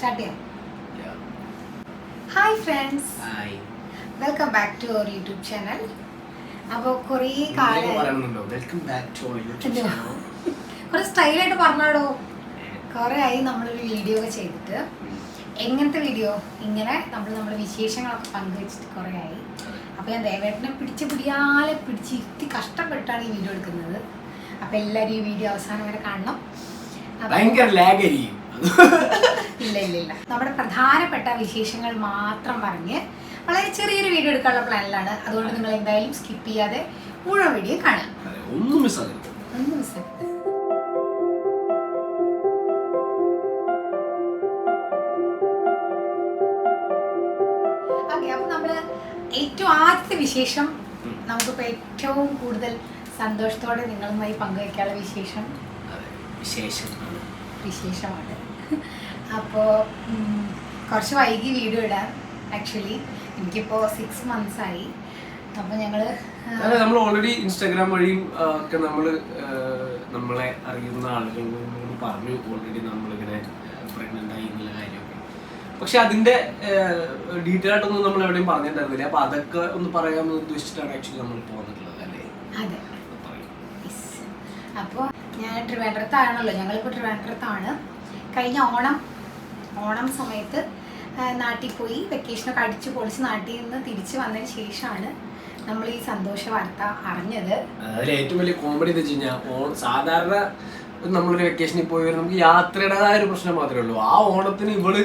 Start ചെയ്യാം. Hi friends, welcome back to our YouTube channel. അപ്പോൾ കുറേ കുറേ സ്റ്റൈലായിട്ട് പറഞ്ഞാടോ. കുറേ ആയി നമ്മളൊരു വീഡിയോ ഒക്കെ ചെയ്തിട്ട്. എങ്ങനത്തെ വീഡിയോ? ഇങ്ങനെ നമ്മുടെ വിശേഷങ്ങളൊക്കെ പങ്കുവെച്ചിട്ട് കുറേ ആയി. അപ്പോൾ ഞാൻ ദേവേട്ടനെ പിടിച്ചിരുത്തി കഷ്ടപ്പെട്ടാണ് ഈ വീഡിയോ എടുക്കുന്നത്. അപ്പോൾ എല്ലാവരും ഈ വീഡിയോ അവസാനം വരെ കാണണം. ഇല്ല, നമ്മുടെ പ്രധാനപ്പെട്ട വിശേഷങ്ങൾ മാത്രം പറഞ്ഞ് വളരെ ചെറിയൊരു വീഡിയോ എടുക്കാനുള്ള പ്ലാനിലാണ്. അതുകൊണ്ട് നിങ്ങൾ എന്തായാലും സ്കിപ്പ് ചെയ്യാതെ മുഴുവൻ വീഡിയോ കാണാം. ഒന്നും മിസ്സാകരുത്. ഓക്കെ, അപ്പൊ നമ്മള് ഏറ്റവും ആദ്യത്തെ വിശേഷം, നമുക്കിപ്പോ ഏറ്റവും കൂടുതൽ സന്തോഷത്തോടെ നിങ്ങളുമായി പങ്കുവയ്ക്കാനുള്ള വിശേഷമാണ്. അപ്പോൾ കുറച്ച് വൈകി വീഡിയോ ഇടാൻ. ആക്ച്വലി എനിക്കിപ്പോൾ 6 months ആയി. അപ്പോൾ നമ്മൾ ഓൾറെഡി ഇൻസ്റ്റാഗ്രാം വഴിയും ഒക്കെ നമ്മളെ അറിയുന്ന ആളുകളോട് പറഞ്ഞു ഓൾറെഡി നമ്മളിങ്ങനെ പ്രഗ്നന്റ് ആയി എന്നുള്ള കാര്യമൊക്കെ. പക്ഷെ അതിന്റെ ഡീറ്റെയിൽ ആയിട്ടൊന്നും നമ്മൾ എവിടെയും പറഞ്ഞിട്ടുണ്ടായിരുന്നില്ല. അപ്പൊ അതൊക്കെ ഒന്ന് പറയാമെന്ന് ഉദ്ദേശിച്ചിട്ടാണ് ആക്ച്വലി നമ്മൾ പോന്നിട്ടുള്ളത് അല്ലേ? അതെ. അപ്പോൾ ഞാൻ ട്രിവാൻഡ്രത്താണല്ലോ, ഞങ്ങളിപ്പോൾ ട്രിവാൻഡ്രത്താണ്. കഴിഞ്ഞ ഓണം സമയത്ത് നാട്ടിൽ പോയി വെക്കേഷനൊക്കെ അടിച്ചു പൊളിച്ച് നാട്ടിൽ നിന്ന് തിരിച്ചു വന്നതിന് ശേഷമാണ് നമ്മൾ ഈ സന്തോഷ വാർത്ത അറിഞ്ഞത്. അതിൽ ഏറ്റവും വലിയ കോമഡി എന്ന് വെച്ച് കഴിഞ്ഞാൽ, സാധാരണ നമ്മളൊരു വെക്കേഷനിൽ പോയി വരും, നമുക്ക് യാത്രയുടേതായ ഒരു പ്രശ്നം മാത്രമേ ഉള്ളൂ. ആ ഓണത്തിന് ഇവള്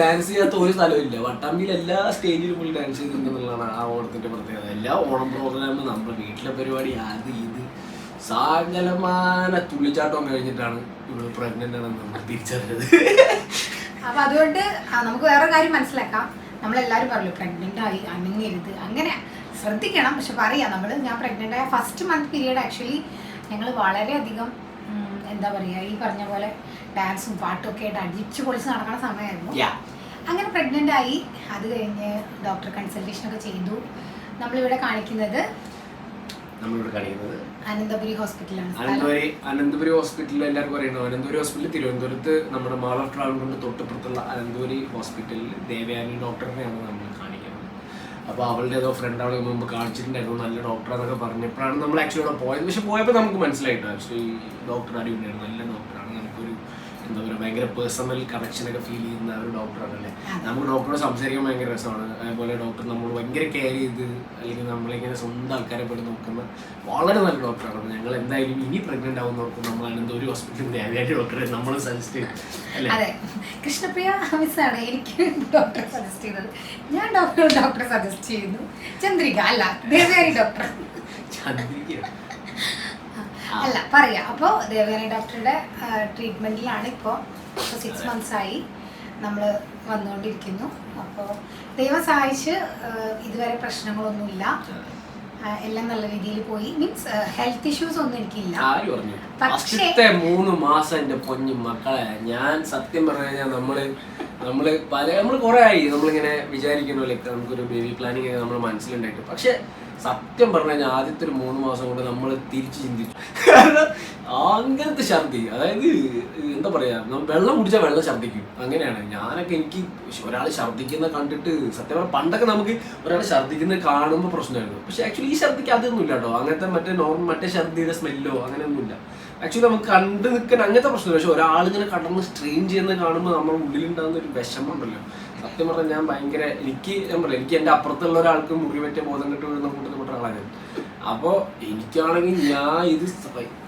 ഡാൻസ് ചെയ്യാത്ത ഒരു സ്ഥലമില്ല. വട്ടാമ്പിയിൽ എല്ലാ സ്റ്റേജിലും പുള്ളി ഡാൻസ് ചെയ്തിട്ടുണ്ടെന്നുള്ളതാണ് ആ ഓണത്തിന്റെ പ്രത്യേകത. എല്ലാ ഓണം പ്രോഗ്രാമും നമ്മുടെ വീട്ടിലെ പരിപാടി അത് ഇത് സാകലമാന തുള്ളിച്ചാട്ടം കഴിഞ്ഞിട്ടാണ് ഇവള് പ്രഗ്നന്റ് ആണെന്ന് നമ്മൾ തിരിച്ചറിഞ്ഞത്. അപ്പൊ അതുകൊണ്ട് നമുക്ക് വേറെ കാര്യം മനസ്സിലാക്കാം. നമ്മളെല്ലാവരും പറയല്ലോ പ്രഗ്നന്റ് ആയി അനങ്ങരുത്, അങ്ങനെ ശ്രദ്ധിക്കണം. പക്ഷെ പറയാം, ഞാൻ പ്രഗ്നന്റ് ആയ ഫസ്റ്റ് മന്ത് പീരീഡ് ആക്ച്വലി ഞങ്ങൾ വളരെയധികം എന്താ പറയുക, ഈ പറഞ്ഞ പോലെ ഡാൻസും പാട്ടും ഒക്കെ ആയിട്ട് അടിച്ചു പൊളിച്ച് നടക്കുന്ന സമയമായിരുന്നു. അങ്ങനെ പ്രഗ്നന്റ് ആയി. അത് കഴിഞ്ഞ് ഡോക്ടർ കൺസൾട്ടേഷൻ ഒക്കെ ചെയ്തു. നമ്മളിവിടെ കാണിക്കുന്നത് അനന്തപുരി ഹോസ്പിറ്റലാണ്. അനന്തപുരി ഹോസ്പിറ്റലിൽ എല്ലാവർക്കും അറിയണം. അനന്തപുരി ഹോസ്പിറ്റൽ തിരുവനന്തപുരത്ത് നമ്മുടെ മാൾ ഓഫ് ട്രാവൻകൂറിന്റെ തൊട്ടപ്പുറത്തുള്ള അനന്തപുരി ഹോസ്പിറ്റലിൽ ദേവയാനി ഡോക്ടറിനെയാണ് നമ്മൾ കാണിക്കുന്നത്. അപ്പോൾ അവളുടെ ഏതോ ഫ്രണ്ട് അവളെ മുമ്പ് കാണിച്ചിട്ടുണ്ടായിരുന്നു, നല്ല ഡോക്ടറാന്നൊക്കെ പറഞ്ഞപ്പോഴാണ് നമ്മൾ ആക്ച്വലി അവിടെ പോയത്. പക്ഷെ പോയപ്പോൾ നമുക്ക് മനസ്സിലായിട്ടോ ആക്ച്വലി ഡോക്ടർ അടിപൊളിയാണ്, നല്ല ഡോക്ടറാണ്. നമുക്കൊരു എന്താ പറയുക, ഭയങ്കര പേഴ്സണൽ കണക്ഷനൊക്കെ ഫീൽ ചെയ്യുന്ന ഒരു ഡോക്ടറാണല്ലേ. നമുക്ക് ഡോക്ടറോട് സംസാരിക്കാൻ ഭയങ്കര രസമാണ്. അതേപോലെ ഡോക്ടർ നമ്മൾ ഭയങ്കര കെയർ ചെയ്ത്, അല്ലെങ്കിൽ നമ്മളിങ്ങനെ സ്വന്തം ആൾക്കാരെ പോലെ നോക്കുന്ന വളരെ നല്ല ഡോക്ടറാണ്. ഞങ്ങൾ എന്തായാലും ഇനി പ്രഗ്നന്റ് ആവുന്നവർക്ക് നമ്മൾ അനന്തപുരി ഹോസ്പിറ്റലിന്റെ ദേവയാനി ഡോക്ടറെ നമ്മൾ സജസ്റ്റ് ചെയ്യും അല്ലേ? അതെ, കൃഷ്ണപ്രിയ മിസ്സാണ് എനിക്ക് ഡോക്ടറെ സജസ്റ്റ് ചെയ്തത്. ഞാൻ ഡോക്ടറെ സജസ്റ്റ് ചെയ്യുന്നു. ചന്ദ്രിക അല്ല, ദേവയാനി ഡോക്ടർ. അല്ല പറയാം. അപ്പോൾ ദേവയാനി ഡോക്ടറുടെ ട്രീറ്റ്മെൻറ്റിലാണ് ഇപ്പോൾ 6 months ആയി നമ്മൾ വന്നുകൊണ്ടിരിക്കുന്നു. അപ്പോൾ ദൈവം സഹായിച്ച് ഇതുവരെ പ്രശ്നങ്ങളൊന്നുമില്ല, എല്ലാം നല്ല രീതിയിൽ പോയി. മീൻസ് ഹെൽത്ത് ഇഷ്യൂസ് ഒന്നും എനിക്കില്ല. പക്ഷേ 3 മാസം എൻ്റെ പൊന്നു മക്കളെ, ഞാൻ സത്യം പറഞ്ഞു കഴിഞ്ഞാൽ നമ്മൾ കുറേ ആയി നമ്മളിങ്ങനെ വിചാരിക്കുന്നു ലൈക്ക് നമുക്കൊരു ബേബി പ്ലാനിങ് നമ്മൾ മനസ്സിലുണ്ടായിട്ട്. പക്ഷെ സത്യം പറഞ്ഞു കഴിഞ്ഞാൽ ആദ്യത്തെ ഒരു 3 മാസം കൊണ്ട് നമ്മൾ തിരിച്ച് ചിന്തിച്ചു. കാരണം അങ്ങനത്തെ ഛർദി, അതായത് എന്താ പറയാ, വെള്ളം കുടിച്ചാൽ വെള്ളം ഛർദ്ദിക്കും, അങ്ങനെയാണ്. എനിക്ക് ഒരാൾ ഛർദ്ദിക്കുന്ന കണ്ടിട്ട് സത്യം പറഞ്ഞാൽ പണ്ടൊക്കെ നമുക്ക് ഒരാൾ ഛർദ്ദിക്കുന്നത് കാണുമ്പോൾ പ്രശ്നമായിരുന്നു. പക്ഷെ ആക്ച്വലി ഈ ഛർദ്ദിക്ക് അതൊന്നും ഇല്ല കേട്ടോ. അങ്ങനത്തെ മറ്റേ ഛർദ്ദിയുടെ സ്മെല്ലോ അങ്ങനെയൊന്നുമില്ല. ആക്ച്വലി നമുക്ക് കണ്ടു നിൽക്കാൻ അങ്ങനത്തെ പ്രശ്നമില്ല. പക്ഷെ ഒരാളിങ്ങനെ കടന്ന് സ്ട്രെയിൻ ചെയ്യുന്നത് കാണുമ്പോൾ നമ്മുടെ ഉള്ളിലുണ്ടാകുന്ന ഒരു വിഷമം ഉണ്ടല്ലോ. സത്യം പറഞ്ഞാൽ ഞാൻ ഭയങ്കര എനിക്ക് എൻ്റെ അപ്പുറത്തുള്ള ഒരാൾക്ക് മുറി പറ്റിയ ബോധം കെട്ട് വീഴുന്ന കൂട്ടത്തിൽപ്പെട്ട ആളാണ്. അപ്പോൾ എനിക്കാണെങ്കിൽ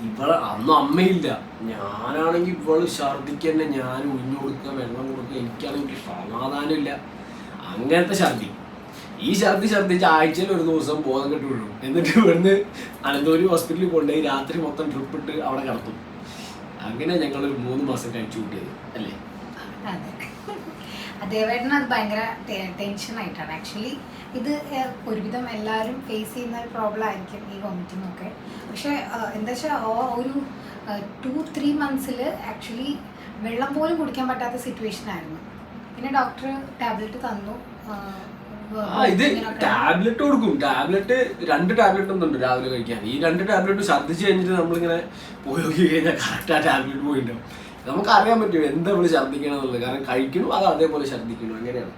ഇവളെ അന്നും അമ്മയില്ല, ഞാനാണെങ്കിൽ ഇവള് ഛർദിക്ക് തന്നെ ഞാൻ ഒഴിഞ്ഞു കൊടുക്കുക, വെള്ളം കൊടുക്കുക, എനിക്കാണെങ്കിൽ സമാധാനമില്ല. അങ്ങനത്തെ ഛർദി. ഈ ഛർദിച്ച് ആഴ്ചയിൽ ഒരു ദിവസം ബോധം കെട്ട് വീഴും. എന്നിട്ട് ഇവിടുന്ന് അനന്തപുരി ഹോസ്പിറ്റലിൽ കൊണ്ടുപോയി രാത്രി മൊത്തം ട്രിപ്പ് ഇട്ട് അവിടെ കിടത്തും. അങ്ങനെ ഞങ്ങളൊരു 3 മാസം കഴിച്ചു കൂട്ടിയത് അല്ലേ? ദേവേട്ടന് അത് ഭയങ്കര ടെൻഷനായിട്ടാണ്. ആക്ച്വലി ഇത് ഒരുവിധം എല്ലാവരും ഫേസ് ചെയ്യുന്ന ഒരു പ്രോബ്ലം ആയിരിക്കും ഈ വോമിറ്റിംഗ് ഒക്കെ. പക്ഷേ എന്താ വെച്ചാൽ ഒരു 2-3 months ആക്ച്വലി വെള്ളം പോലും കുടിക്കാൻ പറ്റാത്ത സിറ്റുവേഷൻ ആയിരുന്നു. പിന്നെ ഡോക്ടർ ടാബ്ലറ്റ് തന്നു. ഇത് ടാബ്ലറ്റ് കൊടുക്കും. 2 ടാബ്ലറ്റ് ഒന്നുണ്ട് രാവിലെ കഴിക്കാൻ. ഈ 2 ടാബ്ലറ്റ് ഛർദ്ദിച്ച് കഴിഞ്ഞിട്ട് നമ്മളിങ്ങനെ പോയി നോക്കി കഴിഞ്ഞാൽ കറക്റ്റ് ആ ടാബ്ലറ്റ് പോയിട്ടുണ്ടാവും. നമുക്ക് അറിയാൻ പറ്റും എന്താ നമ്മള് ഛർദ്ദിക്കണം എന്നുള്ളത്. കാരണം കഴിക്കണം അത് അതേപോലെ ഛർദ്ദിക്കണം, അങ്ങനെയാണ്.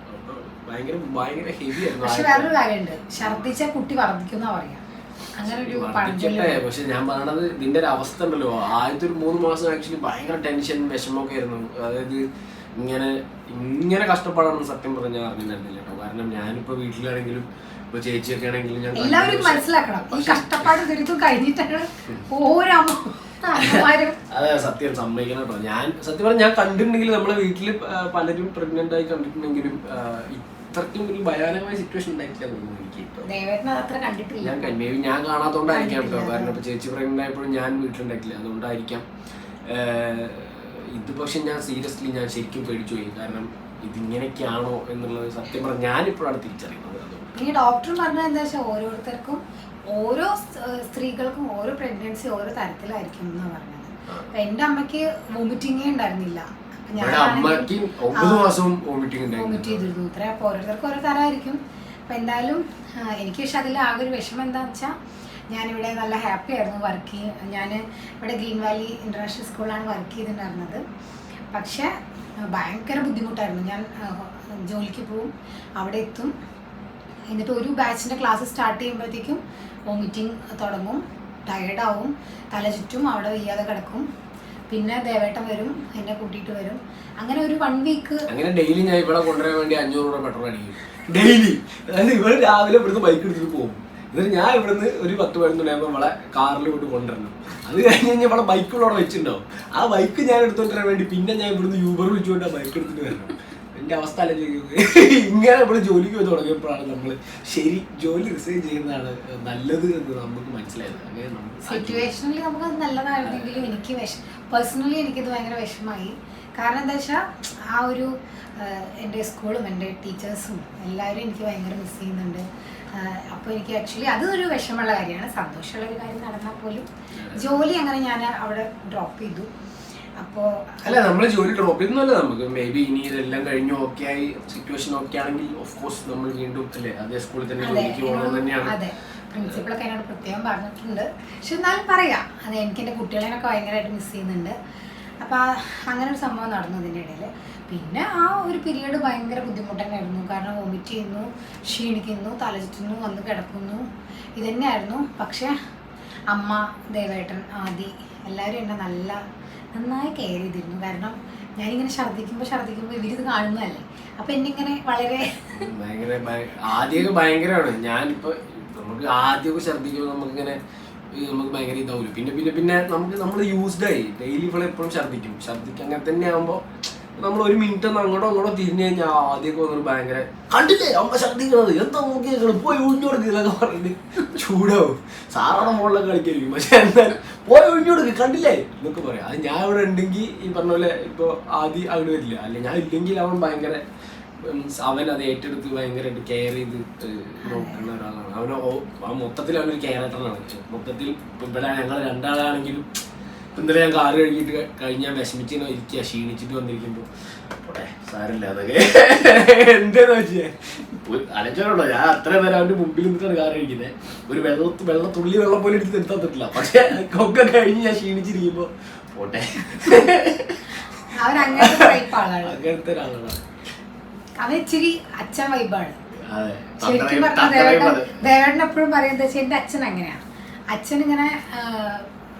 ഭയങ്കര ഭയങ്കര ഹെവി ആയിരുന്നു. പക്ഷെ വേറൊരു കാര്യമുണ്ട്, ഛർദ്ദിച്ച കുട്ടി വർദ്ധിക്കുന്ന പറയാം, അങ്ങനെ ഒരു വർദ്ധിക്കട്ടെ. പക്ഷെ ഞാൻ പറയണത് ഇതിന്റെ ഒരു അവസ്ഥ ഉണ്ടല്ലോ, ആദ്യത്തെ ഒരു 3 മാസം ആക്ച്വലി ഭയങ്കര ടെൻഷൻ വിഷമമൊക്കെ ആയിരുന്നു. അതായത് ഇങ്ങനെ കഷ്ടപ്പാടാണെന്ന് സത്യം പറഞ്ഞാൽ അറിഞ്ഞിട്ടുണ്ടായിരുന്നില്ല കേട്ടോ. കാരണം ഞാനിപ്പോ വീട്ടിലാണെങ്കിലും ഇപ്പൊ ചേച്ചിയൊക്കെ ആണെങ്കിലും ഞാൻ എല്ലാവരും മനസ്സിലാക്കണം, ഈ കഷ്ടപ്പാട് ദുരിതം കഴിഞ്ഞിട്ടാണ് ഓരോ അമ്മമാരും. അതെ, സത്യം സമ്മതിക്കണം കേട്ടോ. ഞാൻ സത്യം പറഞ്ഞാൽ ഞാൻ കണ്ടിട്ടുണ്ടെങ്കിൽ നമ്മളെ വീട്ടില് പലരും പ്രഗ്നന്റ് ആയി കണ്ടിട്ടുണ്ടെങ്കിലും ഇത്രയ്ക്കും ഒരു ഭയാനകമായ സിറ്റുവേഷൻ ഉണ്ടായിട്ടില്ല തോന്നുന്നു എനിക്ക്. ഞാൻ കാണാത്തോണ്ടായിരിക്കാം കേട്ടോ. കാരണം ഇപ്പൊ ചേച്ചി പ്രഗ്നന്റ് ആയപ്പോഴും ഞാൻ വീട്ടിലുണ്ടായിട്ടില്ല, അതുകൊണ്ടായിരിക്കാം. ഇത് പക്ഷെ ഞാൻ സീരിയസ്ലി ഞാൻ ശരിക്കും പേടിച്ചു പോയി. കാരണം ഇതിങ്ങനെയൊക്കെയാണോ എന്നുള്ളത് സത്യം പറഞ്ഞാൽ ഞാനിപ്പോഴാണ് തിരിച്ചറിയുന്നത്. ഈ ഡോക്ടർ പറഞ്ഞത് എന്താ വെച്ചാൽ ഓരോരുത്തർക്കും ഓരോ സ്ത്രീകൾക്കും ഓരോ പ്രഗ്നൻസി ഓരോ തരത്തിലായിരിക്കും എന്നാ പറഞ്ഞത്. അപ്പൊ എന്റെ അമ്മയ്ക്ക് വോമിറ്റിങ്ങേ ഉണ്ടായിരുന്നില്ല, വോമിറ്റ് ചെയ്തിരുന്നു ഇത്ര. അപ്പൊ ഓരോരുത്തർക്കും ഓരോ തരമായിരിക്കും. അപ്പൊ എന്തായാലും എനിക്ക് പക്ഷെ അതിൽ ആകെ ഒരു വിഷമം എന്താണെന്ന് വെച്ചാൽ ഞാനിവിടെ നല്ല ഹാപ്പി ആയിരുന്നു വർക്ക് ചെയ്യും. ഞാൻ ഇവിടെ ഗ്രീൻ വാലി ഇന്റർനാഷണൽ സ്കൂളിലാണ് വർക്ക് ചെയ്തിട്ടുണ്ടായിരുന്നത്. പക്ഷെ ഭയങ്കര ബുദ്ധിമുട്ടായിരുന്നു. ഞാൻ ജോലിക്ക് പോവും, അവിടെ എത്തും, എന്നിട്ട് ഒരു ബാച്ചിൻ്റെ ക്ലാസ് സ്റ്റാർട്ട് ചെയ്യുമ്പോഴത്തേക്കും വോമിറ്റിംഗ് തുടങ്ങും, ടയേർഡാവും, തല ചുറ്റും, അവിടെ വയ്യാതെ കിടക്കും. പിന്നെ ദേവേട്ടൻ വരും, എന്നെ കൂട്ടിയിട്ട് വരും. അങ്ങനെ ഒരു 1 വീക്ക് അങ്ങനെ ഡെയിലി ഞാൻ ഇവിടെ കൊണ്ടുവരാൻ വേണ്ടി 500 രൂപ പെട്രോൾ അടിക്കും ഡെയിലി. അതായത് ഇവിടെ രാവിലെ ഇവിടുന്ന് ബൈക്ക് എടുത്തിട്ട് പോകും, എന്നിട്ട് ഞാൻ ഇവിടുന്ന് ഒരു 10-11 ആകുമ്പോൾ നമ്മളെ കാറിൽ വിട്ട് കൊണ്ടുവരണം. അത് കഴിഞ്ഞ് കഴിഞ്ഞാൽ ഇവിടെ ബൈക്കുള്ളവിടെ വെച്ചിട്ടുണ്ടാവും. ആ ബൈക്ക് ഞാൻ എടുത്തോണ്ടിരാൻ വേണ്ടി പിന്നെ ഞാൻ ഇവിടുന്ന് യൂബർ വിളിച്ചുകൊണ്ട് ആ ബൈക്ക് എടുത്തിട്ട് വരണം. എൻ്റെ അവസ്ഥ അല്ലെങ്കിൽ ഇങ്ങനെ നമ്മൾ ജോലിക്ക് പോയി തുടങ്ങിയപ്പോഴാണ് നമ്മൾ ശരി ജോലി റിസൈൻ ചെയ്യുന്നതാണ് നല്ലത് എന്ന് നമുക്ക് മനസ്സിലായത്. അങ്ങനെ സിറ്റുവേഷനിൽ നമുക്ക് നല്ലതായിരുന്നെങ്കിലും എനിക്ക് പേഴ്സണലി എനിക്കിത് ഭയങ്കര വിഷമമായി. കാരണം എന്താ വെച്ചാൽ ആ ഒരു എൻ്റെ സ്കൂളും എൻ്റെ ടീച്ചേഴ്സും എല്ലാവരും എനിക്ക് ഭയങ്കര മിസ് ചെയ്യുന്നുണ്ട്. അപ്പോൾ എനിക്ക് ആക്ച്വലി അതൊരു വിഷമമുള്ള കാര്യമാണ്. സന്തോഷമുള്ളൊരു കാര്യം നടന്നാൽ പോലും ജോലി അങ്ങനെ ഞാൻ അവിടെ ഡ്രോപ്പ് ചെയ്തു. അപ്പോൾ അല്ല, നമ്മൾ ജോലി ഡ്രോപ്പ് ചെയ്യുന്നല്ല, നമുക്ക് മേ ബി ഇനി ഇതെല്ലാം കഴിഞ്ഞ് ഓക്കെ ആയി സിറ്റുവേഷൻ ഓക്കെ ആണെങ്കിൽ ഓഫ് കോഴ്സ് നമ്മൾ വീണ്ടും അല്ലേ അതേ സ്കൂളിൽ തന്നെ ജോലിക്ക് പോകണം തന്നെയാണ്. അതെ, പ്രിൻസിപ്പളൊക്കെ എന്നോട് പ്രത്യേകം പറഞ്ഞിട്ടുണ്ട്. പക്ഷെ എന്നാലും പറയാം, അത് എനിക്ക് എൻ്റെ കുട്ടികളെയൊക്കെ ഭയങ്കരമായിട്ട് മിസ് ചെയ്യുന്നുണ്ട്. അപ്പോൾ അങ്ങനെ ഒരു സംഭവം നടന്നു ഇതിൻ്റെ ഇടയിൽ. പിന്നെ ആ ഒരു പീരീഡ് ഭയങ്കര ബുദ്ധിമുട്ട് തന്നെയായിരുന്നു. കാരണം വോമിറ്റ് ചെയ്യുന്നു, ക്ഷീണിക്കുന്നു, തലചുറ്റുന്നു, വന്ന് കിടക്കുന്നു, ഇതന്നെയായിരുന്നു. പക്ഷേ അമ്മ, ദേവേട്ടൻ, ആദി എല്ലാവരും എന്നെ നന്നായി കെയർ ചെയ്തിരുന്നു. കാരണം ഞാനിങ്ങനെ ഛർദ്ദിക്കുമ്പോൾ ഇവരിത് കാണുന്നതല്ലേ, അപ്പം എന്നിങ്ങനെ വളരെ ആദ്യമൊക്കെ ഭയങ്കരമാണ്. ഞാനിപ്പോൾ നമുക്ക് ആദ്യമൊക്കെ ഛർദ്ദിക്കുമ്പോൾ നമുക്ക് ഭയങ്കര ഇതാവില്ല. പിന്നെ നമ്മൾ യൂസ്ഡായി ഡെയിലി ഇപ്പോൾ എപ്പോഴും ഛർദ്ദിക്കും അങ്ങനെ തന്നെ ആകുമ്പോൾ നമ്മൾ 1 മിനിറ്റ് ഒന്ന് അങ്ങോട്ടോ തിരിഞ്ഞു കഴിഞ്ഞാൽ ആദ്യമൊക്കെ വന്നിട്ട് ഭയങ്കര കണ്ടില്ലേ അമ്മ ഛർദ്ദിക്കണത് എന്താ നോക്കിയേക്കണം പോയി ഒഴിഞ്ഞു കൊടുക്കുന്നൊക്കെ പറഞ്ഞിട്ട് ചൂടാവും. സാറാണ് മുകളിലൊക്കെ കളിക്കായിരിക്കും, പക്ഷെ എന്തായാലും പോയി ഒഴിഞ്ഞു കൊടുക്കുക കണ്ടില്ലേ എന്നൊക്കെ പറയാം. അത് ഞാൻ ഇവിടെ ഉണ്ടെങ്കിൽ ഈ പറഞ്ഞ പോലെ ഇപ്പോൾ ആദ്യം അവിടെ വരില്ല. അല്ലെ ഞാൻ ഇല്ലെങ്കിൽ അവൻ ഭയങ്കര അവൻ അത് ഏറ്റെടുത്ത് ഭയങ്കരമായിട്ട് കെയർ ചെയ്ത് നോക്കുന്ന ഒരാളാണ്. മൊത്തത്തിൽ അവനൊരു കെയറേറ്ററാണ്. മൊത്തത്തിൽ ഇവിടെ ഞങ്ങൾ 2 ആളാണെങ്കിലും ഇന്നലെ ഞാൻ കാറ് കഴുകിയിട്ട് കഴിഞ്ഞാൽ വിഷമിച്ച് ഇരിക്കുക, ക്ഷീണിച്ചിട്ട് വന്നിരിക്കുമ്പോൾ പോട്ടെ സാരമില്ല അതൊക്കെ എന്താന്ന് വെച്ചാൽ അലച്ചോണ്ടോ ഞാൻ അത്ര നേരം അവൻ്റെ മുമ്പിൽ നിന്നിട്ടാണ് കാറ് കഴിക്കുന്നത്. ഒരു തുള്ളി വെള്ളം പോലും എടുത്ത് നിർത്താൻ പറ്റില്ല. പക്ഷെ ഒക്കെ കഴിഞ്ഞ് ഞാൻ ക്ഷീണിച്ചിരിക്കുമ്പോൾ പോട്ടെ അങ്ങനത്തെ ഒരാളാണ്. അവൻ ഇച്ചിരി അച്ഛൻ വൈബാണ്. ശരിക്കും പറഞ്ഞാൽ ദേവേട്ടൻ എപ്പോഴും പറയുന്നത് വെച്ചാൽ എൻ്റെ അച്ഛൻ അങ്ങനെയാണ്. അച്ഛൻ ഇങ്ങനെ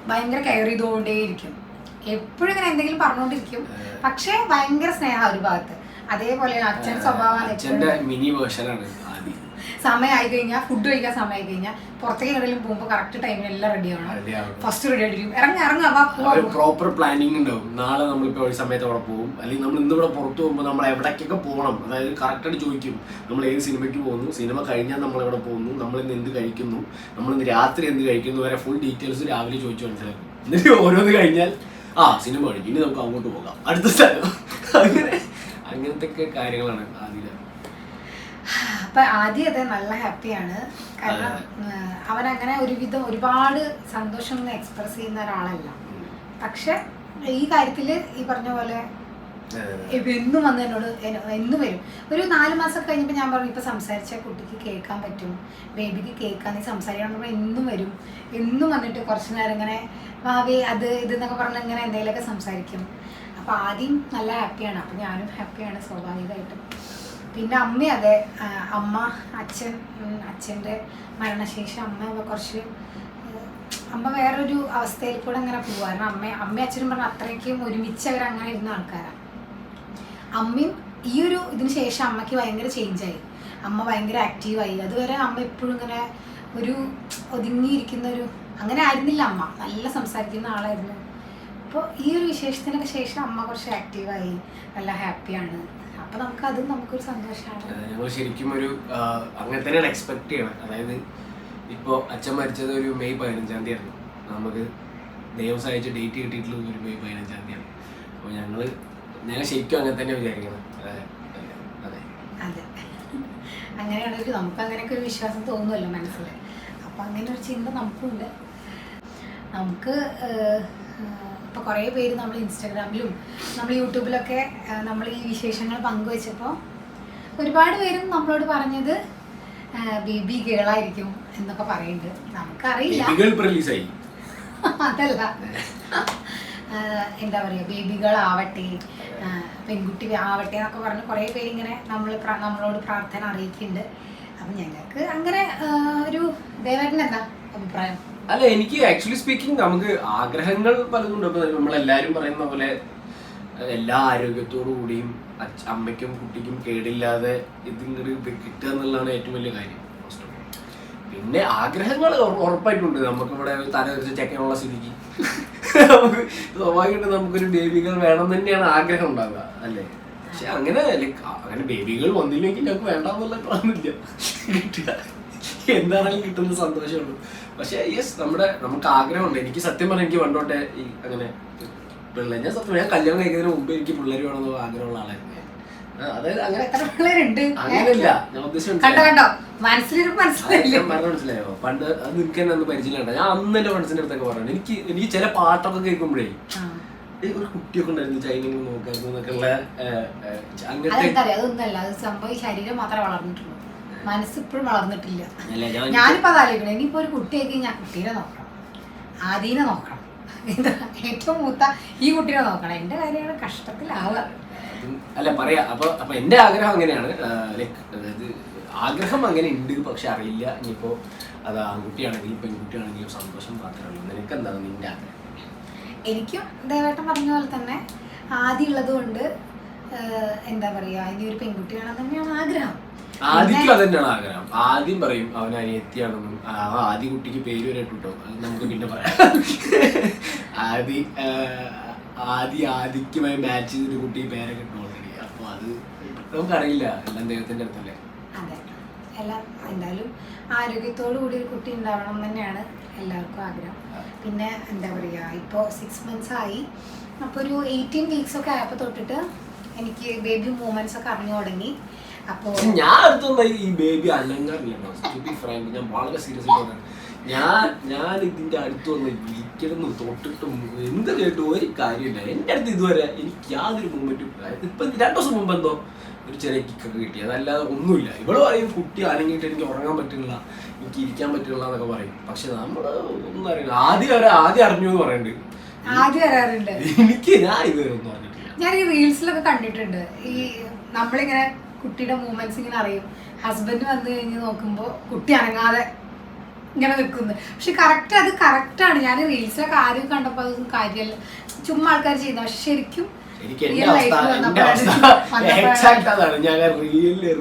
ഭയങ്കര കെയർ ചെയ്തുകൊണ്ടേയിരിക്കും, എപ്പോഴും ഇങ്ങനെ എന്തെങ്കിലും പറഞ്ഞുകൊണ്ടിരിക്കും. പക്ഷെ ഭയങ്കര സ്നേഹം ഒരു ഭാഗത്ത്. അതേപോലെ അച്ഛൻ സ്വഭാവം മിനി വേർഷനാണ്. സമയമായി കഴിഞ്ഞാൽ ഫുഡ് കഴിക്കാൻ സമയമായി കഴിഞ്ഞാൽ പുറത്തേക്ക് എവിടെയെങ്കിലും പോകുമ്പോൾ കറക്റ്റ് ടൈമിൽ എല്ലാം റെഡി ആവണം. ഫസ്റ്റ് റെഡി ആയിരിക്കും, ഇറങ്ങുക പ്രോപ്പർ പ്ലാനിങ് ഉണ്ടാവും. നാളെ നമ്മളിപ്പോൾ ഒരു സമയത്ത് അവിടെ പോകും, അല്ലെങ്കിൽ നമ്മൾ ഇന്നിവിടെ പുറത്ത് പോകുമ്പോൾ നമ്മൾ എവിടേക്കൊക്കെ പോകണം, അതായത് കറക്റ്റായിട്ട് ചോദിക്കും. നമ്മൾ ഏത് സിനിമയ്ക്ക് പോകുന്നു, സിനിമ കഴിഞ്ഞാൽ നമ്മളെവിടെ പോകുന്നു, നമ്മളിന്ന് എന്ത് കഴിക്കുന്നു, നമ്മളിന്ന് രാത്രി എന്ത് കഴിക്കുന്നു വരെ ഫുൾ ഡീറ്റെയിൽസ് രാവിലെ ചോദിച്ചു മനസ്സിലാക്കും. എന്നിട്ട് ഓരോന്ന് കഴിഞ്ഞാൽ സിനിമ കഴിഞ്ഞു ഇനി നമുക്ക് അങ്ങോട്ട് പോകാം അടുത്ത സ്ഥലം. അങ്ങനത്തെ കാര്യങ്ങളാണ് ആദ്യം. അപ്പൊ ആദ്യം അതെ നല്ല ഹാപ്പിയാണ്. കാരണം അവനങ്ങനെ ഒരുപാട് സന്തോഷം എക്സ്പ്രസ് ചെയ്യുന്ന ഒരാളല്ല. പക്ഷെ ഈ കാര്യത്തില് ഈ പറഞ്ഞ പോലെ എന്നും വന്ന് എന്നോട് എന്നും വരും. ഒരു 4 മാസം കഴിഞ്ഞപ്പോൾ ഞാൻ പറഞ്ഞു ഇപ്പൊ സംസാരിച്ച കുട്ടിക്ക് കേൾക്കാൻ പറ്റും, ബേബിക്ക് കേൾക്കാൻ നീ സംസാരിക്കണം. എന്നും വരും, എന്നും വന്നിട്ട് കുറച്ചു നേരം ഇങ്ങനെ ഭാവി അത് ഇതെന്നൊക്കെ പറഞ്ഞ് ഇങ്ങനെ എന്തെങ്കിലുമൊക്കെ സംസാരിക്കും. അപ്പോൾ ആദ്യം നല്ല ഹാപ്പിയാണ്, അപ്പോൾ ഞാനും ഹാപ്പിയാണ് സ്വാഭാവികമായിട്ടും. പിന്നെ അമ്മ അതെ, അച്ഛൻ്റെ മരണശേഷം അമ്മ വേറൊരു അവസ്ഥയിൽ കൂടെ അങ്ങനെ പോകും. കാരണം അമ്മയും അച്ഛനും പറഞ്ഞാൽ അത്രയ്ക്കും ഒരുമിച്ച് അവരങ്ങനെ ഇരുന്ന ആൾക്കാരാണ്. അമ്മയും ഈ ഒരു ഇതിന് ശേഷം അമ്മയ്ക്ക് ഭയങ്കര ചേഞ്ചായി, അമ്മ ഭയങ്കര ആക്റ്റീവായി. അതുവരെ അമ്മ എപ്പോഴും ഇങ്ങനെ ഒരു ഒതുങ്ങിയിരിക്കുന്ന അങ്ങനെ ആയിരുന്നില്ല അമ്മ, നല്ല സംസാരിക്കുന്ന ആളായിരുന്നു. അപ്പോൾ ഈ ഒരു വിശേഷത്തിനൊക്കെ ശേഷം അമ്മ കുറച്ച് ആക്റ്റീവായി, നല്ല ഹാപ്പിയാണ്. അപ്പോൾ നമുക്കൊരു സന്തോഷമാണ്. ഞങ്ങൾ ശരിക്കും ഒരു അങ്ങനെ തന്നെയാണ് എക്സ്പെക്ട് ചെയ്യണം. അതായത് ഇപ്പോൾ അച്ഛൻ മരിച്ചത് ഒരു മെയ് 15-ാം തീയതി ആയിരുന്നു. നമുക്ക് ദൈവം സഹായിച്ച ഡേറ്റ് കിട്ടിയിട്ടുള്ളത് ഒരു മെയ് 15-ാം തീയതിയാണ്. അപ്പോൾ ഞങ്ങൾ ശരിക്കും അങ്ങനെ തന്നെ വിചാരിക്കണം. അതെ, അങ്ങനെയാണ് നമുക്ക് അങ്ങനെയൊക്കെ ഒരു വിശ്വാസം തോന്നുമല്ലോ മനസ്സിൽ. അപ്പം അങ്ങനെ ഒരു ചിന്ത നമുക്കുണ്ട്. നമുക്ക് ഇപ്പോൾ കുറേ പേര് നമ്മൾ ഇൻസ്റ്റാഗ്രാമിലും നമ്മൾ യൂട്യൂബിലൊക്കെ നമ്മൾ ഈ വിശേഷങ്ങൾ പങ്കുവെച്ചപ്പോൾ ഒരുപാട് പേരും നമ്മളോട് പറഞ്ഞത് ബേബി ഗേളായിരിക്കും എന്നൊക്കെ പറയുന്നുണ്ട്. നമുക്കറിയില്ല, അതല്ല, എന്താ പറയുക, ബേബികളാവട്ടെ, പെൺകുട്ടി ആവട്ടെ എന്നൊക്കെ പറഞ്ഞ് കുറേ പേര് ഇങ്ങനെ നമ്മളോട് പ്രാർത്ഥന അറിയിക്കുന്നുണ്ട്. അപ്പം ഞങ്ങൾക്ക് അങ്ങനെ ഒരു ദേവേട്ടന് എന്താ അഭിപ്രായം? അല്ല, എനിക്ക് ആക്ച്വലി സ്പീക്കിംഗ് നമുക്ക് ആഗ്രഹങ്ങൾ പലതും ഉണ്ട്. നമ്മളെല്ലാവരും പറയുന്ന പോലെ എല്ലാ ആരോഗ്യത്തോടു കൂടിയും അമ്മയ്ക്കും കുട്ടിക്കും കേടില്ലാതെ ഇതിങ്ങോട്ട് കിട്ടുക എന്നുള്ളതാണ് ഏറ്റവും വലിയ കാര്യം. പിന്നെ ആഗ്രഹങ്ങൾ ഉറപ്പായിട്ടുണ്ട്. നമുക്കിവിടെ തല വെച്ച് ചെക്കാനുള്ള സ്ഥിതിക്ക് നമുക്ക് സ്വാഭാവികമായിട്ട് നമുക്കൊരു ബേബികൾ വേണം തന്നെയാണ് ആഗ്രഹം ഉണ്ടാവുക, അല്ലേ? പക്ഷെ അങ്ങനെ ബേബികൾ വന്നില്ലെങ്കിൽ ഞങ്ങൾക്ക് വേണ്ടാന്നുള്ള പ്ലാനില്ല. കിട്ടുക എന്താണെങ്കിലും കിട്ടുന്ന സന്തോഷമുള്ളൂ. പക്ഷെ യെസ്, നമുക്ക് ആഗ്രഹമുണ്ട്. എനിക്ക് സത്യം പറഞ്ഞാൽ എനിക്ക് പണ്ടോട്ടെ ഈ അങ്ങനെ പിള്ളേർ, ഞാൻ കല്യാണം കഴിക്കുന്നതിന് മുമ്പ് എനിക്ക് പിള്ളേർ വേണമെന്നുള്ള ആഗ്രഹമുള്ള ആളായിരുന്നു. അതായത് അങ്ങനെയല്ല ഞാൻ ഉദ്ദേശിച്ചത്, മനസ്സിലായോ? പണ്ട് അത് നിനക്ക് തന്നെ അന്ന് പരിചയമുണ്ട്. ഞാൻ അന്ന് എന്റെ ഫ്രണ്ട്സിന്റെ അടുത്തൊക്കെ പറഞ്ഞു, എനിക്ക് ചില പാട്ടൊക്കെ കേൾക്കുമ്പോഴേ ഒരു കുട്ടിയൊക്കെ ഉണ്ടായിരുന്നു, ചൈനയിൽ നോക്കായിരുന്നു എന്നൊക്കെ ഉള്ള അങ്ങനത്തെ. ശരീരം മാത്രമേ വളർന്നിട്ടുള്ളൂ, മനസ്സിപ്പോഴും വളർന്നിട്ടില്ല. ഞാനിപ്പോ അതാലോചിക്കണം, ഇനിയിപ്പോ ഒരു കുട്ടിയൊക്കെ ഞാൻ കുട്ടീനെ നോക്കണം, ആദീനെ നോക്കണം, ഏറ്റവും മൂത്ത ഈ കുട്ടീനെ നോക്കണം. എന്റെ കാര്യമാണ് കഷ്ടത്തിലാവുക. അല്ല പറയാ. അപ്പൊ എന്റെ ആഗ്രഹം അങ്ങനെയാണ്. ലൈക്ക് അതായത് ആഗ്രഹം അങ്ങനെ ഉണ്ട്, പക്ഷെ അറിയില്ല ഇനിയിപ്പോ അത് ആൺകുട്ടിയാണെങ്കിലും പെൺകുട്ടിയാണെങ്കിലും സന്തോഷം മാത്രമേ ഉള്ളൂ. നിനക്ക് എന്താണ് നിന്റെ ആഗ്രഹം? എനിക്കും ദേവേട്ടൻ പറഞ്ഞ പോലെ തന്നെ ആദ്യം ഉള്ളത് കൊണ്ട് എന്താ പറയാ, ഇനി ഒരു പെൺകുട്ടി വേണം തന്നെയാണ് ആഗ്രഹം. ആദ്യം അത് തന്നെയാണ് ആഗ്രഹം. ആദ്യം പറയും അവൻ അനിയത്തിയാണെന്നും ആദ്യ കുട്ടിക്ക് പേര് വരെ ഇട്ടോ, അത് നമുക്ക് പിന്നെ പറയാം. ആദിക്കുമായി മാച്ച് ചെയ്തൊരു കുട്ടി പേരൊക്കെ ഇട്ടു ഓൾറെഡി. അപ്പൊ അത് നമുക്കറിയില്ല, എല്ലാം ദൈവത്തിന്റെ അടുത്തല്ലേ. അതെ, എല്ലാം എന്തായാലും ആരോഗ്യത്തോടു കൂടി ഒരു കുട്ടി ഉണ്ടാവണം തന്നെയാണ് എല്ലാവർക്കും ആഗ്രഹം. പിന്നെ എന്താ പറയുക, ഇപ്പോൾ 6 months ആയി. അപ്പോൾ ഒരു 18 weeks ഒക്കെ ആയപ്പോൾ തൊട്ടിട്ട് എനിക്ക് ബേബി മൂവ്മെന്റ്സ് ഒക്കെ അറിഞ്ഞു തുടങ്ങി. അപ്പോൾ ഞാൻ അടുത്തൊന്നും ഈ ബേബി അലങ്കാറില്ല. ഞാൻ വളരെ സീരിയസ് ആയിട്ട് ഞാൻ ഇതിന്റെ അടുത്ത് വന്ന് ഇരിക്കണം തൊട്ടിട്ടും എന്ത് കേട്ടു ഒരു കാര്യമില്ല. എൻ്റെ അടുത്ത് ഇതുവരെ എനിക്ക് യാതൊരു മൂവ്മെന്റും. ഇപ്പൊ 2 ദിവസം മുമ്പ് എന്തോ ഒരു ചെറിയ കിക്കൊക്കെ കിട്ടി, അതല്ലാതെ ഒന്നുമില്ല. ഇവിടെ പറയും കുട്ടി അനങ്ങിയിട്ട് എനിക്ക് ഉറങ്ങാൻ പറ്റില്ല, എനിക്ക് ഇരിക്കാൻ പറ്റില്ല എന്നൊക്കെ പറയും. പക്ഷെ നമ്മള് ഒന്നും അറിയില്ല. ആദ്യം അറിഞ്ഞു എന്ന് പറയുന്നുണ്ട്. എനിക്ക് ഞാൻ ഇതുവരെ ഒന്നും അറിഞ്ഞിട്ടില്ല. ഞാൻ ഈ റീൽസിലൊക്കെ കണ്ടിട്ടുണ്ട്, ഈ നമ്മളിങ്ങനെ കുട്ടിയുടെ മൂവ്മെന്റ്സ് ഇങ്ങനെ അറിയും. ഹസ്ബൻഡ് വന്നു കഴിഞ്ഞ് നോക്കുമ്പോൾ കുട്ടി അനങ്ങാതെ ഇങ്ങനെ നിൽക്കുന്നത്. പക്ഷെ അത് കറക്റ്റാണ്. ഞാൻ റീൽസിലൊക്കെ ആദ്യം കണ്ടപ്പോൾ അതൊന്നും കാര്യമല്ല, ചുമ്മാ ആൾക്കാർ ചെയ്യുന്ന. പക്ഷെ ശരിക്കും എക്സാക്ട് അതാണ്. ഞാൻ